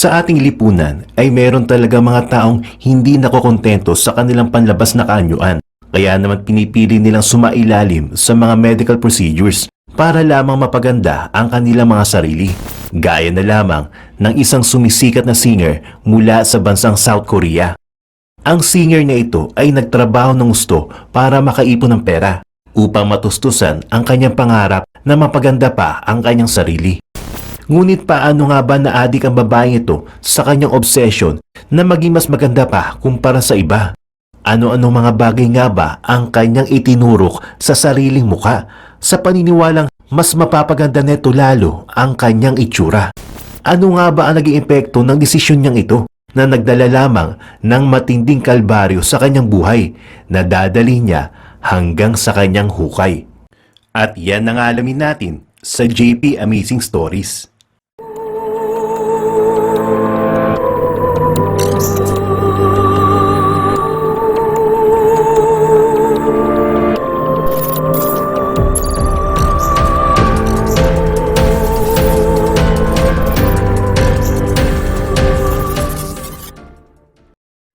Sa ating lipunan ay meron talaga mga taong hindi nakokontento sa kanilang panlabas na kaanyuan. Kaya naman pinipili nilang sumailalim sa mga medical procedures para lamang mapaganda ang kanilang mga sarili. Gaya na lamang ng isang sumisikat na singer mula sa bansang South Korea. Ang singer na ito ay nagtrabaho ng gusto para makaipon ng pera upang matustusan ang kanyang pangarap na mapaganda pa ang kanyang sarili. Ngunit paano nga ba na-addict ang babaeng ito sa kanyang obsession na maging mas maganda pa kumpara sa iba? Ano-ano mga bagay nga ba ang kanyang itinurok sa sariling muka sa paniniwalang mas mapapaganda neto lalo ang kanyang itsura? Ano nga ba ang naging epekto ng desisyon niyang ito na nagdala lamang ng matinding kalbaryo sa kanyang buhay na dadali niya hanggang sa kanyang hukay? At yan ang alamin natin sa JP Amazing Stories.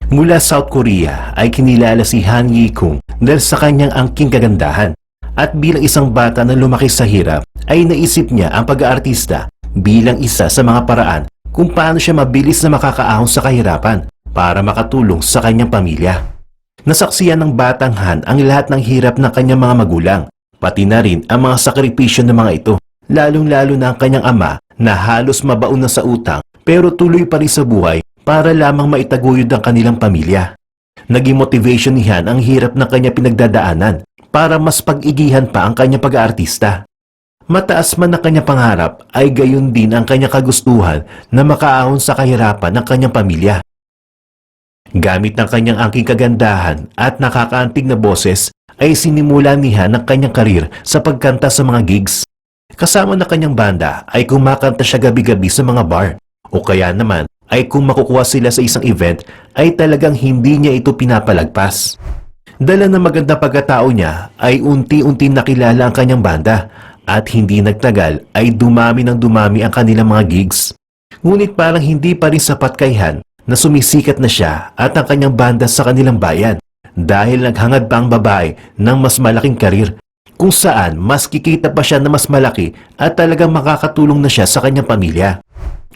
Mula South Korea ay kinilala si Han Yi-kung dahil sa kanyang angking kagandahan. At bilang isang bata na lumaki sa hirap, ay naisip niya ang pag-aartista bilang isa sa mga paraan kung paano siya mabilis na makakaahon sa kahirapan para makatulong sa kanyang pamilya. Nasaksiyan ng batang Han ang lahat ng hirap ng kanyang mga magulang, pati na rin ang mga sakripisyo ng mga ito, lalong-lalo na ang kanyang ama na halos mabaon na sa utang pero tuloy pa rin sa buhay para lamang maitaguyod ang kanilang pamilya. Naging motivation ni Han ang hirap ng kanyang pinagdadaanan para mas pag-igihan pa ang kanyang pag-aartista. Mataas man ang kanyang pangarap ay gayon din ang kanyang kagustuhan na makaahon sa kahirapan ng kanyang pamilya. Gamit ng kanyang angking kagandahan at nakakaantig na boses ay sinimula ni Han ang kanyang karir sa pagkanta sa mga gigs. Kasama ng kanyang banda ay kumakanta siya gabi-gabi sa mga bar o kaya naman ay kung makukuha sila sa isang event ay talagang hindi niya ito pinapalagpas. Dala ng magandang pagkatao niya ay unti-unti nakilala ang kanyang banda at hindi nagtagal ay dumami ng dumami ang kanilang mga gigs. Ngunit parang hindi pa rin sapat kay Han na sumisikat na siya at ang kanyang banda sa kanilang bayan dahil naghangad pa ang babae ng mas malaking karir kung saan mas kikita pa siya na mas malaki at talagang makakatulong na siya sa kanyang pamilya.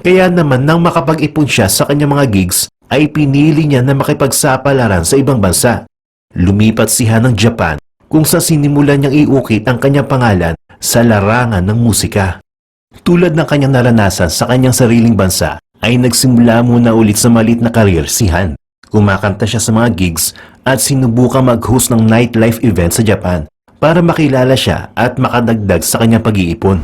Kaya naman nang makapag-ipon siya sa kanyang mga gigs ay pinili niya na makipagsapalaran sa ibang bansa. Lumipat si Han ng Japan kung saan sinimulan niyang iukit ang kanyang pangalan sa larangan ng musika. Tulad ng kanyang naranasan sa kanyang sariling bansa ay nagsimula muna ulit sa maliit na karir si Han. Kumakanta siya sa mga gigs at sinubukang mag-host ng nightlife event sa Japan para makilala siya at makadagdag sa kanyang pag-iipon.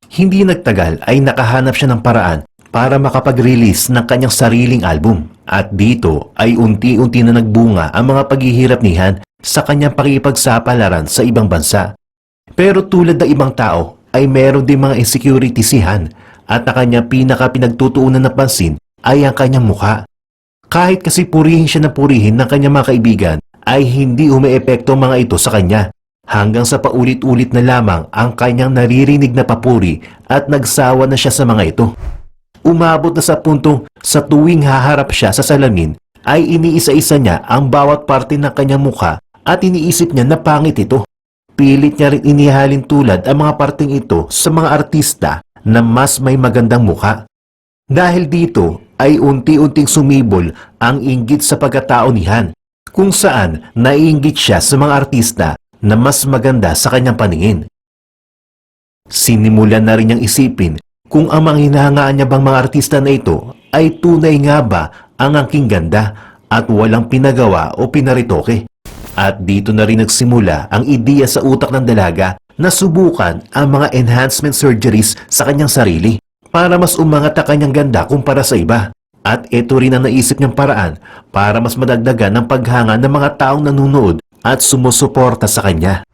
Hindi nagtagal ay nakahanap siya ng paraan para makapag-release ng kanyang sariling album. At dito ay unti-unti na nagbunga ang mga paghihirap ni Han sa kanyang pakipagsapalaran sa ibang bansa. Pero tulad ng ibang tao ay meron din mga insecurity si Han at ang kanyang pinaka-pinagtutuunan na pansin ay ang kanyang mukha. Kahit kasi purihin siya na purihin ng kanyang mga kaibigan ay hindi umeepekto mga ito sa kanya hanggang sa paulit-ulit na lamang ang kanyang naririnig na papuri at nagsawa na siya sa mga ito. Umabot na sa puntong sa tuwing haharap siya sa salamin ay iniisa-isa niya ang bawat parte ng kanyang mukha at iniisip niya na pangit ito. Pilit niya rin inihalin tulad ang mga parteng ito sa mga artista na mas may magandang mukha. Dahil dito ay unti-unting sumibol ang inggit sa pagkatao ni Han kung saan naiinggit siya sa mga artista na mas maganda sa kanyang paningin. Sinimulan na rin niyang isipin kung ang mga hinahangaan niya bang mga artista na ito ay tunay nga ba ang angking ganda at walang pinagawa o pinaritoke. At dito na rin nagsimula ang ideya sa utak ng dalaga na subukan ang mga enhancement surgeries sa kanyang sarili para mas umangat ang kanyang ganda kumpara sa iba. At ito rin ang naisip niyang paraan para mas madagdagan ng paghanga ng mga taong nanonood at sumusuporta sa kanya.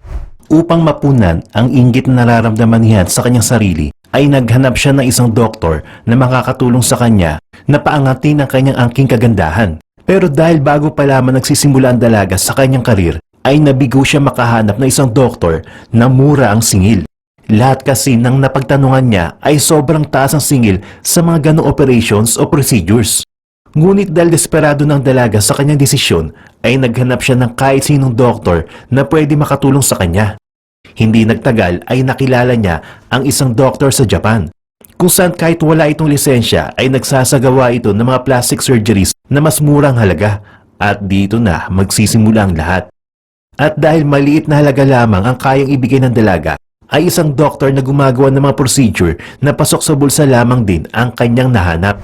Upang mapunan ang inggit na nararamdaman niya sa kanyang sarili, ay naghanap siya ng isang doktor na makakatulong sa kanya na paangatin ang kanyang angking kagandahan. Pero dahil bago pa lamang nagsisimula ang dalaga sa kanyang karir, ay nabigo siya makahanap ng isang doktor na mura ang singil. Lahat kasi ng napagtanungan niya ay sobrang taas ang singil sa mga ganong operations o procedures. Ngunit dahil desperado ng dalaga sa kanyang desisyon, ay naghanap siya ng kahit sinong doktor na pwede makatulong sa kanya. Hindi nagtagal ay nakilala niya ang isang doktor sa Japan, kung saan kahit wala itong lisensya ay nagsasagawa ito ng mga plastic surgeries na mas murang halaga, at dito na magsisimula ang lahat. At dahil maliit na halaga lamang ang kayang ibigay ng dalaga, ay isang doktor na gumagawa ng mga procedure na pasok sa bulsa lamang din ang kanyang nahanap.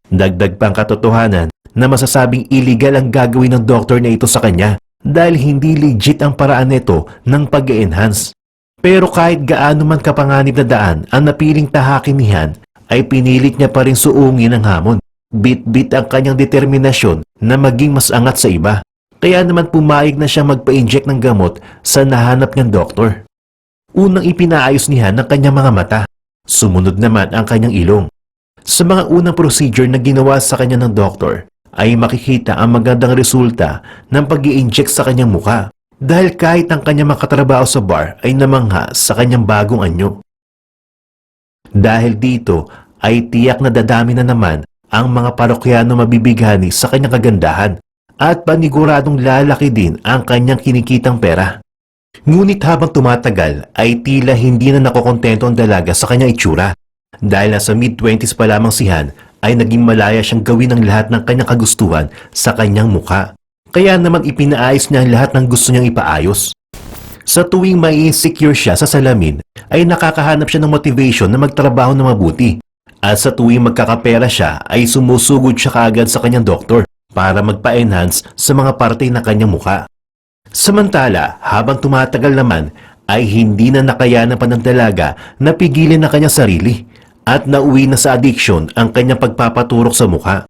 Dagdag pang katotohanan na masasabing illegal ang gagawin ng doktor na ito sa kanya dahil hindi legit ang paraan nito ng pag-enhance. Pero kahit gaano man kapanganib na daan ang napiling tahakin ni Han, ay pinilit niya pa rin suungin ang hamon. Bit-bit ang kanyang determinasyon na maging mas angat sa iba. Kaya naman pumayag na siya magpa-inject ng gamot sa nahanap niyang doktor. Unang ipinaayos ni Han ang kanyang mga mata. Sumunod naman ang kanyang ilong. Sa mga unang procedure na ginawa sa kanya ng doktor, ay makikita ang magandang resulta ng pag-i-inject sa kanyang muka. Dahil kahit ang kanyang makatrabaho sa bar ay namangha sa kanyang bagong anyo. Dahil dito ay tiyak na dadami na naman ang mga parokyano mabibighani sa kanyang kagandahan at paniguradong lalaki din ang kanyang kinikitang pera. Ngunit habang tumatagal ay tila hindi na nakokontento ang dalaga sa kanyang itsura. Dahil nasa mid-20s pa lamang si Han ay naging malaya siyang gawin ang lahat ng kanyang kagustuhan sa kanyang mukha. Kaya naman ipinaayos niya ang lahat ng gusto niyang ipaayos. Sa tuwing may insecure siya sa salamin ay nakakahanap siya ng motivation na magtrabaho na mabuti. At sa tuwing magkakapera siya ay sumusugod siya kaagad sa kanyang doktor para magpa-enhance sa mga parte ng kanyang mukha. Samantala, habang tumatagal naman, ay hindi na nakayanan pa ng dalaga na pigilin ang kanyang sarili at nauwi na sa addiction ang kanyang pagpapaturok sa mukha.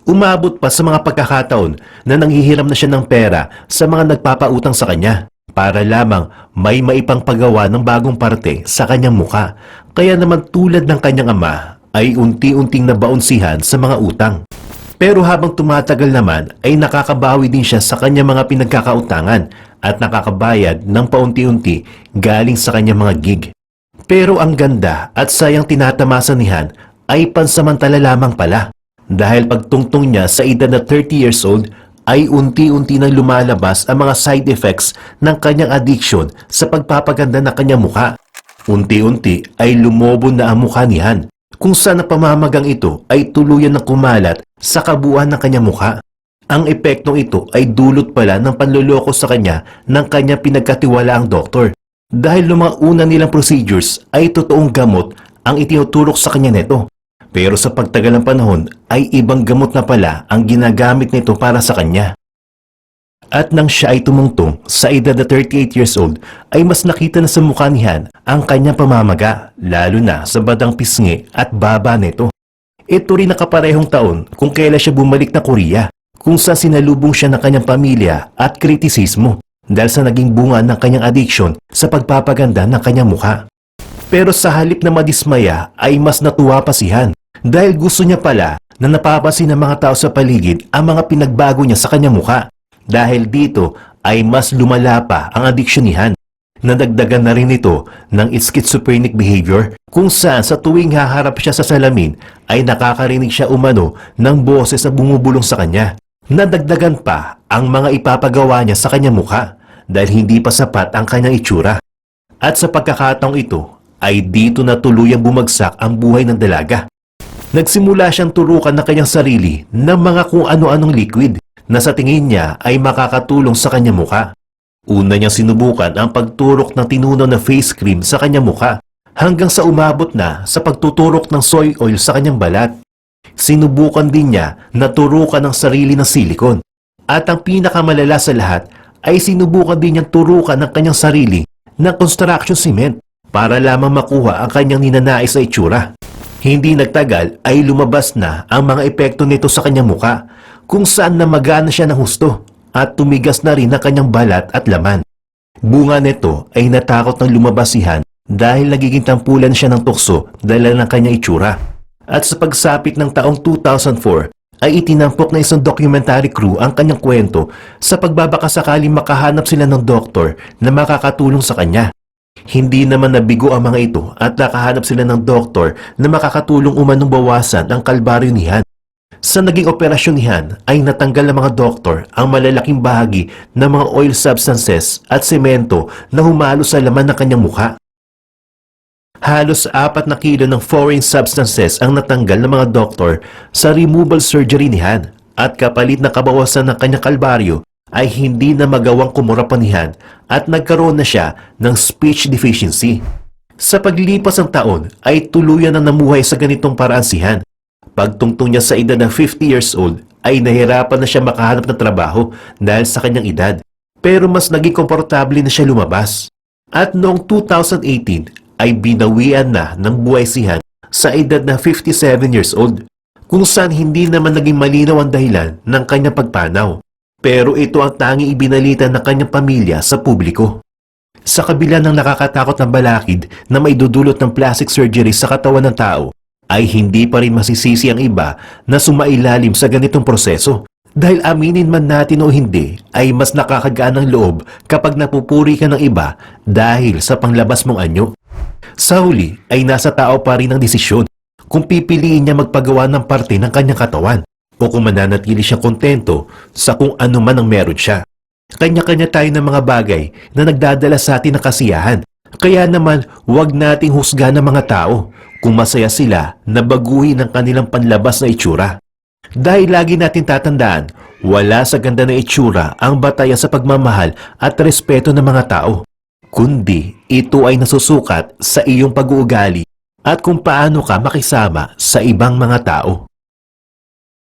Umabot pa sa mga pagkakataon na nanghihiram na siya ng pera sa mga nagpapautang sa kanya para lamang may maipangpagawa ng bagong parte sa kanyang mukha. Kaya naman tulad ng kanyang ama ay unti-unting nabaunsihan sa mga utang. Pero habang tumatagal naman ay nakakabawi din siya sa kanyang mga pinagkakautangan at nakakabayad ng paunti-unti galing sa kanyang mga gig. Pero ang ganda at sayang tinatamasa ni Han ay pansamantala lamang pala. Dahil pagtungtong niya sa edad na 30 years old ay unti-unti nang lumalabas ang mga side effects ng kanyang addiction sa pagpapaganda ng kanyang mukha. Unti-unti ay lumobo na ang mukha ni Han, kung saan ang pamamagang ito ay tuluyan ng kumalat sa kabuuan ng kanyang mukha. Ang epektong ito ay dulot pala ng panloloko sa kanya ng kanyang pinagkatiwalaang doktor. Dahil ng mga una nilang procedures ay totoong gamot ang itinuturok sa kanya nito. Pero sa pagtagal ng panahon ay ibang gamot na pala ang ginagamit nito para sa kanya. At nang siya ay tumungtong sa edad na 38 years old ay mas nakita na sa mukha ni Han ang kanyang pamamaga, lalo na sa badang pisngi at baba nito. Ito rin nakaparehong taon kung kailan siya bumalik na Korea, kung saan sinalubong siya ng kanyang pamilya at kritisismo dahil sa naging bunga ng kanyang addiction sa pagpapaganda ng kanyang mukha. Pero sa halip na madismaya ay mas natuwa pa si Han dahil gusto niya pala na napapansin ng mga tao sa paligid ang mga pinagbago niya sa kanyang mukha. Dahil dito ay mas lumala pa ang addiction ni Han. Nadagdagan na rin ito ng schizophrenic behavior kung saan sa tuwing haharap siya sa salamin ay nakakarinig siya umano ng boses na bumubulong sa kanya. Nadagdagan pa ang mga ipapagawa niya sa kanyang mukha dahil hindi pa sapat ang kanyang itsura. At sa pagkakataong ito ay dito na tuluyang bumagsak ang buhay ng dalaga. Nagsimula siyang turukan ng kanyang sarili ng mga kung ano-anong liquid na sa tingin niya ay makakatulong sa kanyang mukha. Una niyang sinubukan ang pagturok ng tinunaw na face cream sa kanyang mukha hanggang sa umabot na sa pagtuturok ng soy oil sa kanyang balat. Sinubukan din niya na turukan ng sarili ng silikon. At ang pinakamalala sa lahat ay sinubukan din niyang turukan ng kanyang sarili ng construction cement para lamang makuha ang kanyang ninanais na itsura. Hindi nagtagal ay lumabas na ang mga epekto nito sa kanyang muka, kung saan namagana siya ng husto at tumigas na rin ang kanyang balat at laman. Bunga nito ay natakot ng lumabas si Han dahil nagiging tampulan siya ng tukso dahil ng kanyang itsura. At sa pagsapit ng taong 2004 ay itinampok na isang documentary crew ang kanyang kwento sa pagbabakasakaling makahanap sila ng doktor na makakatulong sa kanya. Hindi naman nabigo ang mga ito at nakahanap sila ng doktor na makakatulong umanong bawasan ang kalbaryo ni Han. Sa naging operasyon ni Han ay natanggal ng mga doktor ang malalaking bahagi ng mga oil substances at semento na humalo sa laman ng kanyang mukha. Halos 4 na kilo ng foreign substances ang natanggal ng mga doktor sa removal surgery ni Han at kapalit na kabawasan ng kanyang kalbaryo ay hindi na magawang kumura pa ni Han at nagkaroon na siya ng speech deficiency. Sa paglipas ng taon ay tuluyan na namuhay sa ganitong paraan si Han. Pagtungtong niya sa edad ng 50 years old ay nahirapan na siya makahanap ng trabaho dahil sa kanyang edad. Pero mas naging komportable na siya lumabas. At noong 2018 ay binawian na ng buhay si Han sa edad na 57 years old, kung saan hindi naman naging malinaw ang dahilan ng kanyang pagpanaw. Pero ito ang tanging ibinalita ng kanyang pamilya sa publiko. Sa kabila ng nakakatakot na balakid na may dudulot ng plastic surgery sa katawan ng tao, ay hindi pa rin masisisi ang iba na sumailalim sa ganitong proseso. Dahil aminin man natin o hindi, ay mas nakakagaan ng loob kapag napupuri ka ng iba dahil sa panglabas mong anyo. Sa huli ay nasa tao pa rin ang desisyon kung pipiliin niya magpagawa ng parte ng kanyang katawan o kung mananatili siya kontento sa kung ano man ang meron siya. Kanya-kanya tayo ng mga bagay na nagdadala sa atin ng kasiyahan. Kaya naman, huwag nating husgahan ng mga tao kung masaya sila na baguhin ang kanilang panlabas na itsura. Dahil lagi natin tatandaan, wala sa ganda na itsura ang batayan sa pagmamahal at respeto ng mga tao. Kundi ito ay nasusukat sa iyong pag-uugali at kung paano ka makisama sa ibang mga tao.